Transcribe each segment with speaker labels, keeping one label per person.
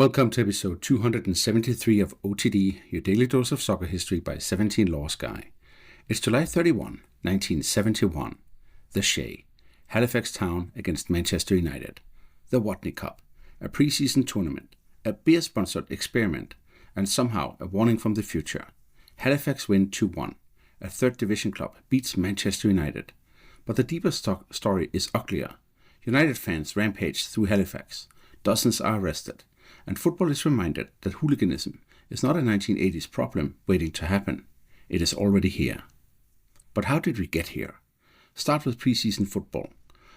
Speaker 1: Welcome to episode 273 of OTD, your daily dose of soccer history by 17 Laws Guy. It's July 31, 1971. The Shea, Halifax Town against Manchester United. The Watney Cup, a pre-season tournament, a beer-sponsored experiment, and somehow a warning from the future. Halifax win 2-1. A third division club beats Manchester United. But the deeper story is uglier. United fans rampage through Halifax. Dozens are arrested. And football is reminded that hooliganism is not a 1980s problem waiting to happen. It is already here. But how did we get here? Start with pre-season football.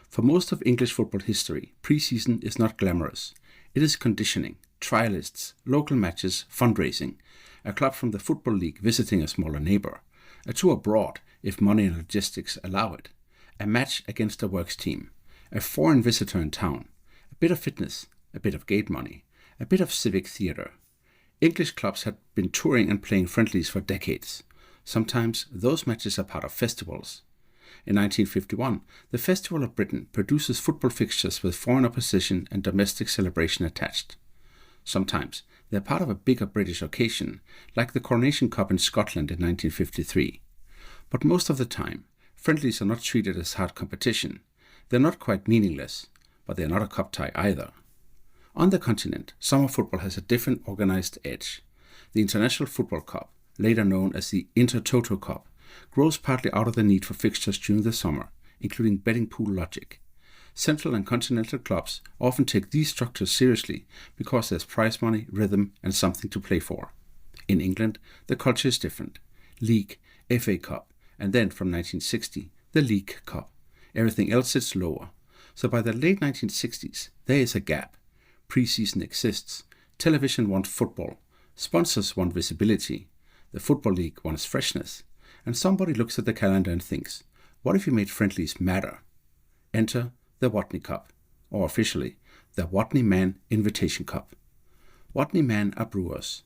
Speaker 1: For most of English football history, pre-season is not glamorous. It is conditioning, trialists, local matches, fundraising, a club from the Football League visiting a smaller neighbor, a tour abroad if money and logistics allow it, a match against a works team, a foreign visitor in town, a bit of fitness, a bit of gate money, a bit of civic theatre. English clubs had been touring and playing friendlies for decades. Sometimes those matches are part of festivals. In 1951, the Festival of Britain produces football fixtures with foreign opposition and domestic celebration attached. Sometimes they are part of a bigger British occasion, like the Coronation Cup in Scotland in 1953. But most of the time, friendlies are not treated as hard competition. They're not quite meaningless, but they're not a cup tie either. On the continent, summer football has a different organized edge. The International Football Cup, later known as the Intertoto Cup, grows partly out of the need for fixtures during the summer, including betting pool logic. Central and continental clubs often take these structures seriously because there's prize money, rhythm, and something to play for. In England, the culture is different. League, FA Cup, and then from 1960, the League Cup. Everything else sits lower. So by the late 1960s, there is a gap. Pre-season exists. Television wants football. Sponsors want visibility. The Football League wants freshness. And somebody looks at the calendar and thinks, what if you made friendlies matter? Enter the Watney Cup, or officially, the Watney Man Invitation Cup. Watney Men are brewers.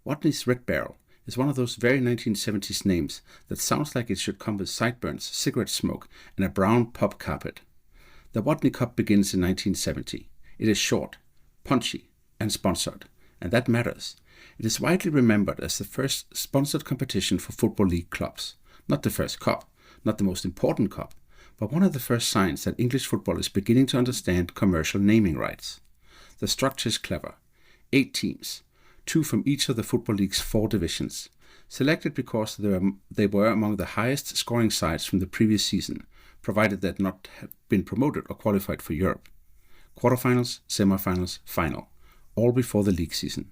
Speaker 1: Watney's Red Barrel is one of those very 1970s names that sounds like it should come with sideburns, cigarette smoke, and a brown pub carpet. The Watney Cup begins in 1970. It is short, punchy, and sponsored, and that matters. It is widely remembered as the first sponsored competition for Football League clubs. Not the first cup, not the most important cup, but one of the first signs that English football is beginning to understand commercial naming rights. The structure is clever. 8 teams, 2 from each of the Football League's 4 divisions, selected because they were among the highest scoring sides from the previous season, provided they had not been promoted or qualified for Europe. Quarterfinals, semifinals, final, all before the league season.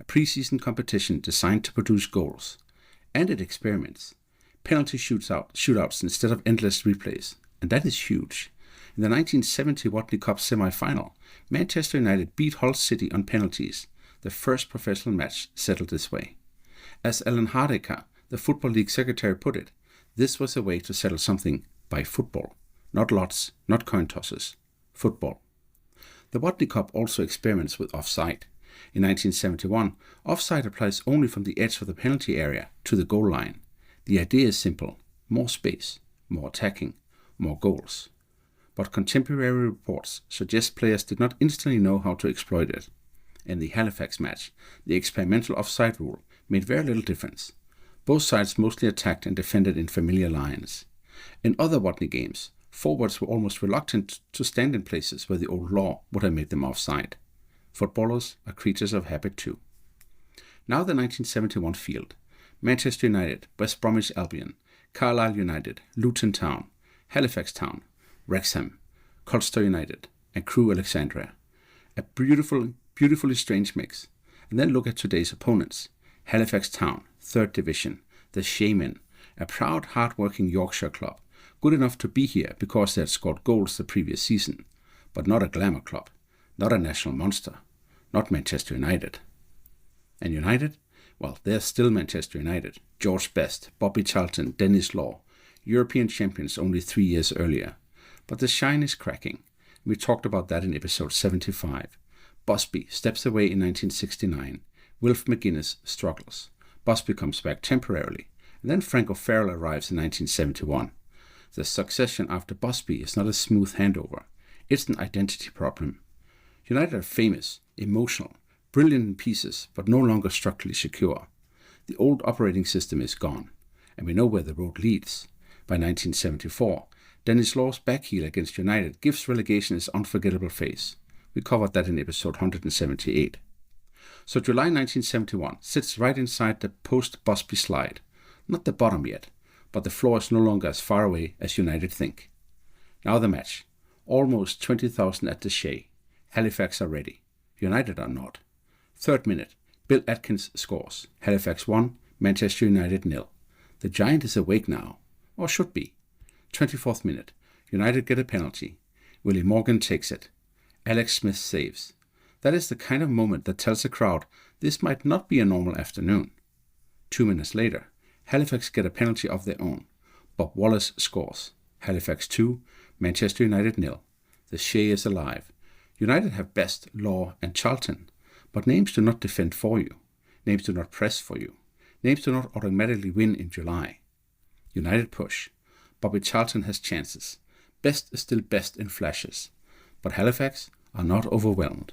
Speaker 1: A pre-season competition designed to produce goals. And it experiments. Penalty shootouts instead of endless replays. And that is huge. In the 1970 Watney Cup semi-final, Manchester United beat Hull City on penalties, the first professional match settled this way. As Alan Hardaker, the Football League secretary, put it, this was a way to settle something by football. Not lots, not coin tosses. Football. The Watney Cup also experiments with offside. In 1971, offside applies only from the edge of the penalty area to the goal line. The idea is simple. More space, more attacking, more goals. But contemporary reports suggest players did not instantly know how to exploit it. In the Halifax match, the experimental offside rule made very little difference. Both sides mostly attacked and defended in familiar lines. In other Watney games, forwards were almost reluctant to stand in places where the old law would have made them offside. Footballers are creatures of habit too. Now the 1971 field. Manchester United, West Bromwich Albion, Carlisle United, Luton Town, Halifax Town, Wrexham, Colchester United, and Crewe Alexandria. A beautifully strange mix. And then look at today's opponents. Halifax Town, 3rd Division, the Shaman, a proud, hard-working Yorkshire club, good enough to be here because they had scored goals the previous season, but not a glamour club, not a national monster, not Manchester United. And United? Well, they're still Manchester United. George Best, Bobby Charlton, Dennis Law, European champions only 3 years earlier. But the shine is cracking. We talked about that in episode 75. Busby steps away in 1969. Wilf McGuinness struggles. Busby comes back temporarily. And then Frank O'Farrell arrives in 1971. The succession after Busby is not a smooth handover. It's an identity problem. United are famous, emotional, brilliant in pieces, but no longer structurally secure. The old operating system is gone, and we know where the road leads. By 1974, Dennis Law's backheel against United gives relegation its unforgettable face. We covered that in episode 178. So July 1971 sits right inside the post-Busby slide. Not the bottom yet, but the floor is no longer as far away as United think. Now the match. Almost 20,000 at the Shea. Halifax are ready. United are not. 3rd minute. Bill Atkins scores. Halifax 1, Manchester United 0. The Giant is awake now, or should be. 24th minute. United get a penalty. Willie Morgan takes it. Alex Smith saves. That is the kind of moment that tells the crowd this might not be a normal afternoon. 2 minutes later, Halifax get a penalty of their own. Bob Wallace scores. Halifax 2, Manchester United 0. The Shea is alive. United have Best, Law and Charlton, but names do not defend for you. Names do not press for you. Names do not automatically win in July. United push. Bobby Charlton has chances. Best is still best in flashes. But Halifax are not overwhelmed.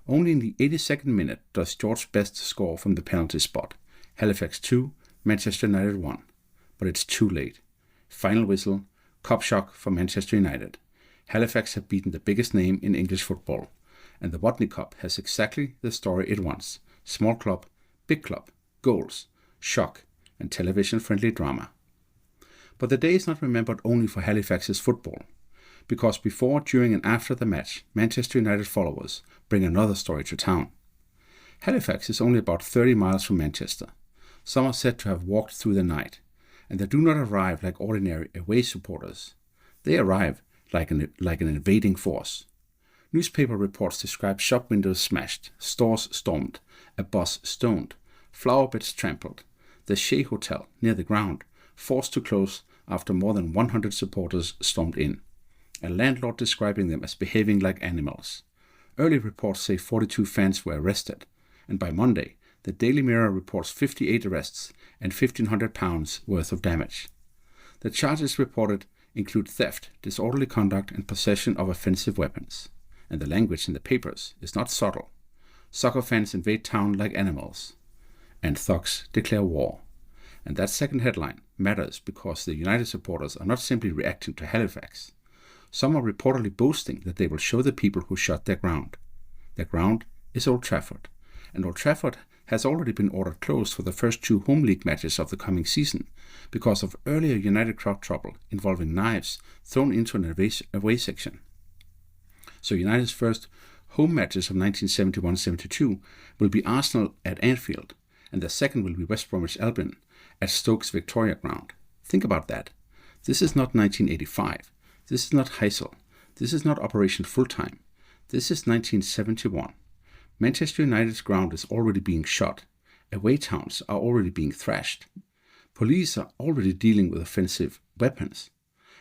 Speaker 1: Only in the 82nd minute does George Best score from the penalty spot. Halifax 2, Manchester United 1. But it's too late. Final whistle, cup shock for Manchester United. Halifax have beaten the biggest name in English football. And the Watney Cup has exactly the story it wants. Small club, big club, goals, shock, and television-friendly drama. But the day is not remembered only for Halifax's football, because before, during and after the match, Manchester United followers bring another story to town. Halifax is only about 30 miles from Manchester. Some are said to have walked through the night, and they do not arrive like ordinary away supporters. They arrive like an invading force. Newspaper reports describe shop windows smashed, stores stormed, a bus stoned, flower beds trampled, the Shea Hotel near the ground forced to close after more than 100 supporters stormed in. A landlord describing them as behaving like animals. Early reports say 42 fans were arrested, and by Monday, the Daily Mirror reports 58 arrests and £1,500 worth of damage. The charges reported include theft, disorderly conduct, and possession of offensive weapons. And the language in the papers is not subtle. Soccer fans invade town like animals, and thugs declare war. And that second headline matters because the United supporters are not simply reacting to Halifax. Some are reportedly boasting that they will show the people who shut their ground. Their ground is Old Trafford, and Old Trafford has already been ordered closed for the first 2 home league matches of the coming season because of earlier United crowd trouble involving knives thrown into an away section. So United's first home matches of 1971-72 will be Arsenal at Anfield, and the second will be West Bromwich Albion at Stoke's Victoria Ground. Think about that. This is not 1985. This is not Heysel. This is not Operation Full-Time. This is 1971. Manchester United's ground is already being shot. Away towns are already being thrashed. Police are already dealing with offensive weapons.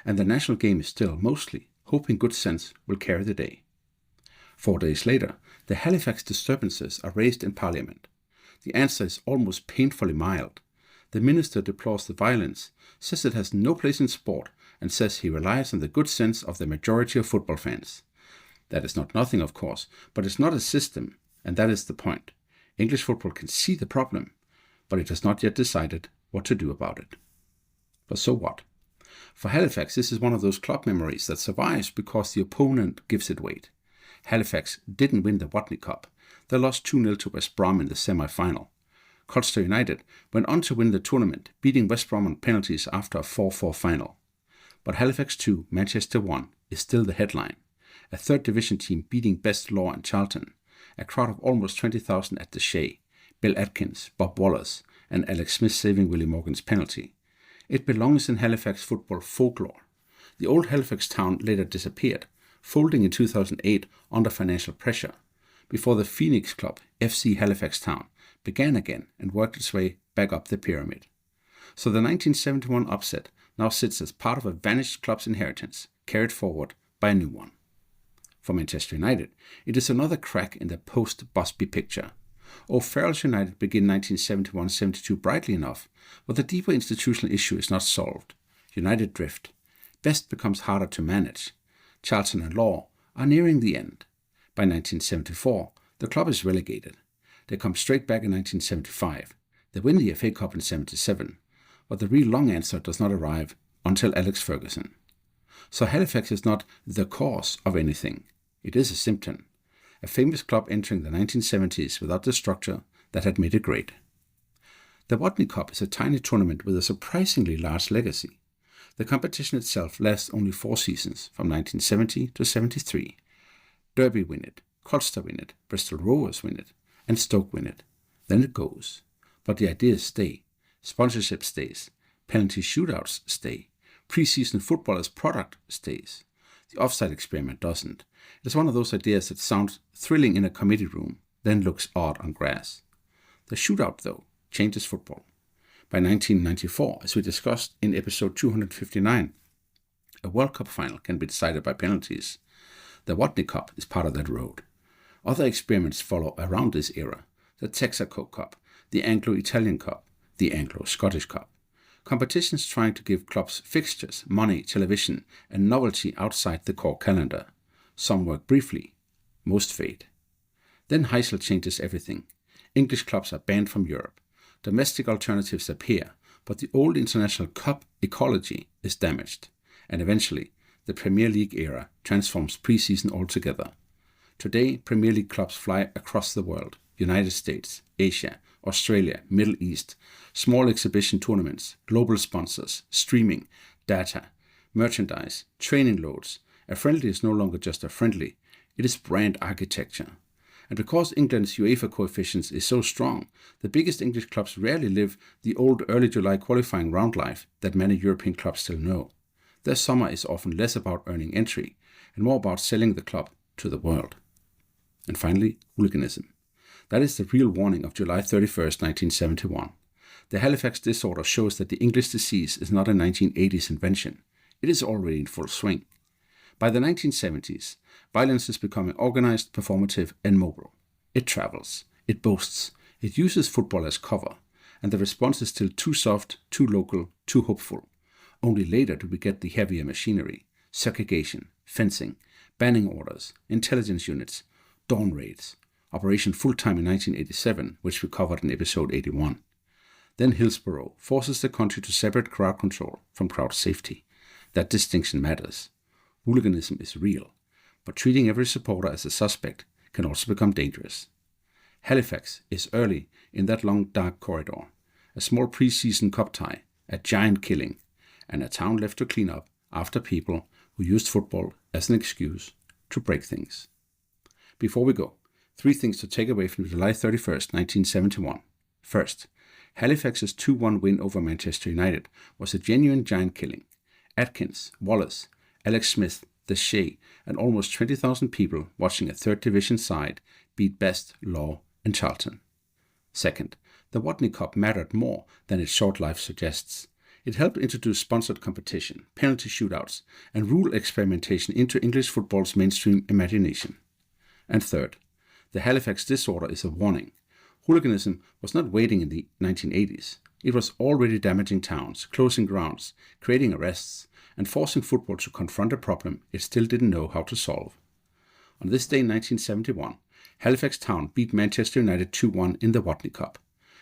Speaker 1: And the national game is still, mostly, hoping good sense will carry the day. 4 days later, the Halifax disturbances are raised in Parliament. The answer is almost painfully mild. The minister deplores the violence, says it has no place in sport, and says he relies on the good sense of the majority of football fans. That is not nothing, of course, but it's not a system, and that is the point. English football can see the problem, but it has not yet decided what to do about it. But so what? For Halifax, this is one of those club memories that survives because the opponent gives it weight. Halifax didn't win the Watney Cup. They lost 2-0 to West Brom in the semi-final. Colchester United went on to win the tournament, beating West Brom on penalties after a 4-4 final. But Halifax 2, Manchester 1 is still the headline. A third division team beating Best, Law and Charlton. A crowd of almost 20,000 at the Shea. Bill Atkins, Bob Wallace and Alex Smith saving Willie Morgan's penalty. It belongs in Halifax football folklore. The old Halifax town later disappeared, folding in 2008 under financial pressure, before the Phoenix Club, FC Halifax Town, began again and worked its way back up the pyramid. So the 1971 upset now sits as part of a vanished club's inheritance, carried forward by a new one. For Manchester United, it is another crack in the post-Busby picture. O'Farrell's United begin 1971-72 brightly enough, but the deeper institutional issue is not solved. United drift. Best becomes harder to manage. Charlton and Law are nearing the end. By 1974, The club is relegated. They come straight back in 1975. They win the FA Cup in 77, but the real long answer does not arrive until Alex Ferguson. So Halifax is not the cause of anything. It is a symptom. A famous club entering the 1970s without the structure that had made it great. The Watney Cup is a tiny tournament with a surprisingly large legacy. The competition itself lasts only 4 seasons, from 1970 to 73. Derby win it, Colchester win it, Bristol Rovers win it, and Stoke win it. Then it goes. But the ideas stay. Sponsorship stays. Penalty shootouts stay. Pre-season football as product stays. The offside experiment doesn't. It's one of those ideas that sounds thrilling in a committee room, then looks odd on grass. The shootout, though, changes football. By 1994, as we discussed in episode 259, a World Cup final can be decided by penalties. The Watney Cup is part of that road. Other experiments follow around this era. The Texaco Cup, the Anglo-Italian Cup, the Anglo-Scottish Cup. Competitions trying to give clubs fixtures, money, television, and novelty outside the core calendar. Some work briefly, most fade. Then Heysel changes everything. English clubs are banned from Europe. Domestic alternatives appear, but the old international cup ecology is damaged. And eventually, the Premier League era transforms pre-season altogether. Today, Premier League clubs fly across the world, United States, Asia, Australia, Middle East, small exhibition tournaments, global sponsors, streaming, data, merchandise, training loads. A friendly is no longer just a friendly, it is brand architecture. And because England's UEFA coefficients is so strong, the biggest English clubs rarely live the old early July qualifying round life that many European clubs still know. Their summer is often less about earning entry and more about selling the club to the world. And finally, hooliganism. That is the real warning of July 31st, 1971. The Halifax disorder shows that the English disease is not a 1980s invention. It is already in full swing. By the 1970s, violence is becoming organized, performative, and mobile. It travels, it boasts, it uses football as cover, and the response is still too soft, too local, too hopeful. Only later do we get the heavier machinery, segregation, fencing, banning orders, intelligence units, dawn raids, Operation Full-Time in 1987, which we covered in episode 81. Then Hillsborough forces the country to separate crowd control from crowd safety. That distinction matters. Hooliganism is real, but treating every supporter as a suspect can also become dangerous. Halifax is early in that long dark corridor, a small pre-season cup tie, a giant killing, and a town left to clean up after people who used football as an excuse to break things. Before we go, 3 things to take away from July 31st, 1971. First, Halifax's 2-1 win over Manchester United was a genuine giant killing. Atkins, Wallace, Alex Smith, the Shea, and almost 20,000 people watching a 3rd division side beat Best, Law, and Charlton. Second, the Watney Cup mattered more than its short life suggests. It helped introduce sponsored competition, penalty shootouts, and rule experimentation into English football's mainstream imagination. And third, the Halifax disorder is a warning. Hooliganism was not waiting in the 1980s. It was already damaging towns, closing grounds, creating arrests, and forcing football to confront a problem it still didn't know how to solve. On this day in 1971, Halifax Town beat Manchester United 2-1 in the Watney Cup.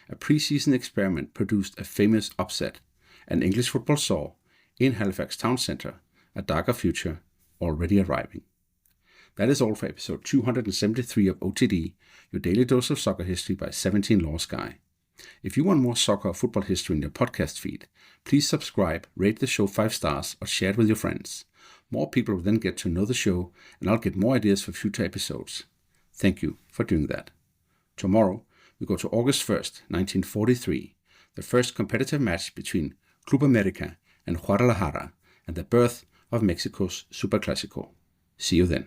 Speaker 1: A pre-season experiment produced a famous upset, and English football saw, in Halifax Town Centre, a darker future already arriving. That is all for episode 273 of OTD, your daily dose of soccer history by 17 Laws Guy. If you want more soccer or football history in your podcast feed, please subscribe, rate the show 5 stars, or share it with your friends. More people will then get to know the show, and I'll get more ideas for future episodes. Thank you for doing that. Tomorrow, we go to August 1st, 1943, the first competitive match between Club America and Guadalajara, and the birth of Mexico's Superclásico. See you then.